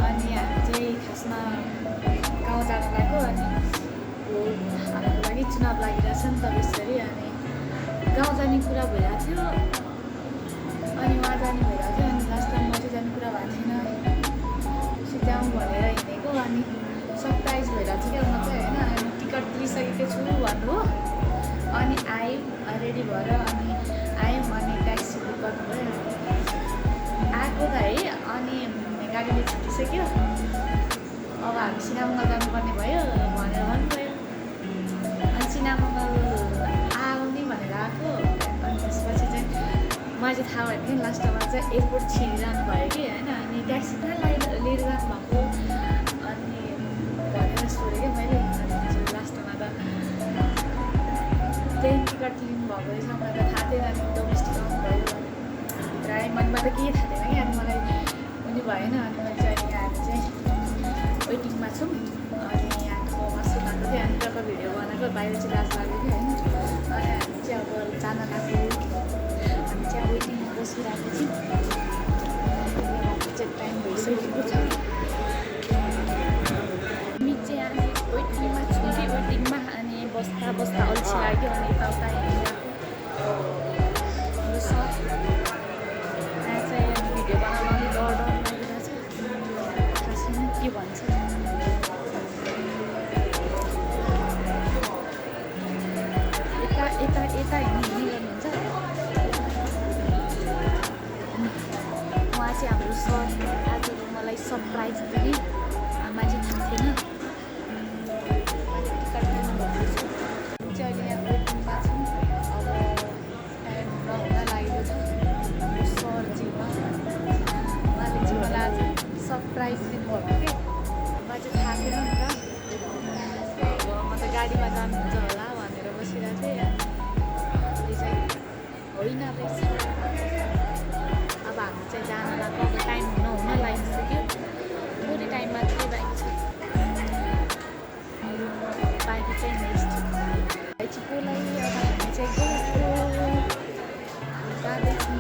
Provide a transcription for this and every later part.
अनि हामी चाहिँ खासमा गाउँ जानु लागेको अनि हाम्रो लागि चुनाव लागिरहेछ नि त बेसरी अनि गाउँ जाने कुरा भइरहेको थियो अनि उहाँ जाने भइरहेको थियो अनि लास्ट टाइम म चाहिँ जाने कुरा भएको थिएन त्यसै जाउँ भनेर हिँडेको अनि सरप्राइज भइरहेको थियो क्या म चाहिँ होइन अनि टिकट लिइसकेको छु भन्नु हो अनि आयौँ रेडी भएर अनि आयौँ अनि ट्याक्सी बुक गर्नुभयो आएको त है अनि गाडीले छुटिसक्यो अब हामी सिनामङ्गल जानुपर्ने भयो भनेर भन्नुभयो अनि सिनामङ्गल आउने भनेर आएको अनि त्यसपछि चाहिँ मलाई चाहिँ थाहा भयो कि लास्टमा चाहिँ एयरपोर्ट छिरिरहनु भयो कि होइन अनि ट्याक्सी कहाँ लिएर जानु भएको अनि भनेर सोधेँ क्या मैले अनि लास्टमा त ट्रेन टिकट लिनुभएको रहेछ मलाई त थाहा थिएन अनि डोमेस्टिक आउनुभयो प्रायः मनमा त केही थाहा थिएन कि अनि मलाई पनि भएन अनि मैले चाहिँ अहिले आएर चाहिँ वेटिङमा छौँ अनि यहाँको मासु खाएको थिएँ अनि जब भिडियो बनाएको बाहिर चाहिँ लाज लाग्यो कि होइन अनि हामी चाहिँ अब जान गएको हामी चाहिँ वेटिङमा बसिरहेको छौँ चाहिँ टाइम भइसकेको छ हामी चाहिँ अनि वेटिङमा छौँ कि वेटिङमा अनि बस्दा बस्दा अल्छी लाग्यो अनि यताउता हिँडिरहेको यहाँ चाहिँ भिडियो बनाउन डर लागिरहेको छ खासमा के भन्छ यता हिँड्ने गर्नुहुन्छ उहाँ चाहिँ हाम्रो सर आज मलाई सरप्राइज दिने मलाई चाहिँ थाहा थिएन टिकट लिनुभएको छ चाहिँ अहिले यहाँ वेटिङमा छौँ अब टाइम नहुन लागेको छ हाम्रो सरजीमा उहाँले चाहिँ मलाई आज सरप्राइज दिनुभएको कि मलाई चाहिँ थाहा थिएन नि त अब म त गाडीमा जानुहुन्छ होला भनेर बसिरहेको थिएँ अनि चाहिँ होइन रहेछ अब हामी चाहिँ जान लाग्यो अब टाइम हुन लागिसक्यो थोरै टाइम मात्रै बाँकी छ बाँकी चाहिँ नेक्स्ट भाइचीकोलाई अब हामी चाहिँ गएको जाँदैछौँ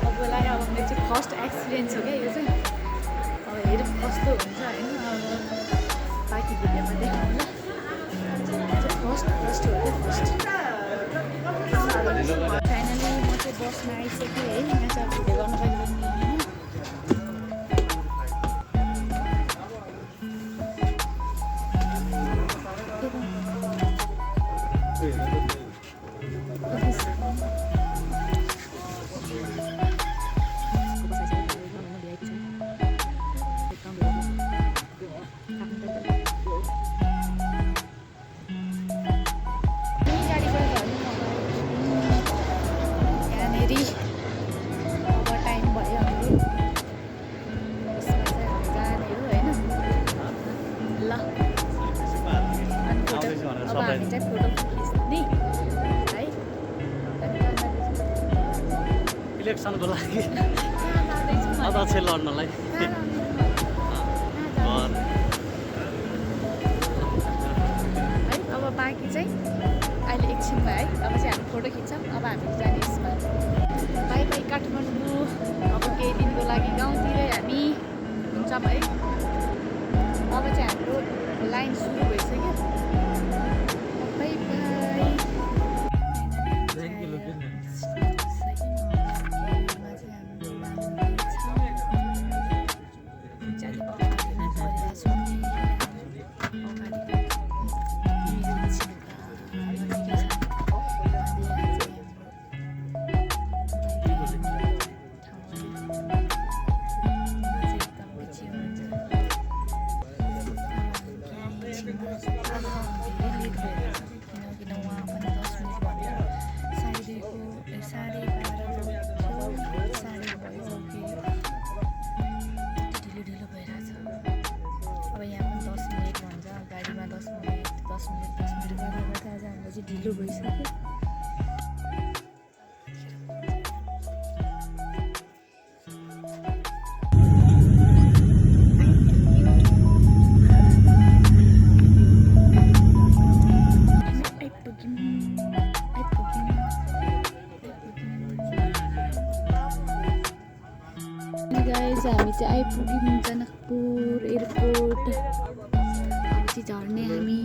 अबलाई अब मेरो चाहिँ फर्स्ट एक्सपिरियन्स हो क्या यो चाहिँ अब हेरौँ कस्तो हुन्छ होइन अब बाँकी भिडियोमा देखाउँ ल फर्स्ट हो क्या फर्स्ट फाइनली म चाहिँ बसमा आइसकेँ है यहाँ चाहिँ भिडियो गर्नु पाइँदैन अब टाइम भयो हाम्रो यसमा चाहिँ हामी जाने हो होइन ल अनि फोटो अब हामी चाहिँ फोटो खिच्ने है इलेक्सनको लागि अध्यक्ष लड्नलाई है अब बाँकी चाहिँ अहिले एकछिनमा है अब चाहिँ हामी फोटो खिच्छौँ अब हामी जाने यसमा बाई बाई काठमाडौँ अब केही दिनको लागि गाउँतिरै हामी हुन्छौँ है अब चाहिँ हाम्रो लाइन सुरु भइसक्यो बाई बाई ढिलो भइसक्यो गाइज हामी चाहिँ आइपुग्यौँ जनकपुर एयरपोर्ट अब चाहिँ झर्ने हामी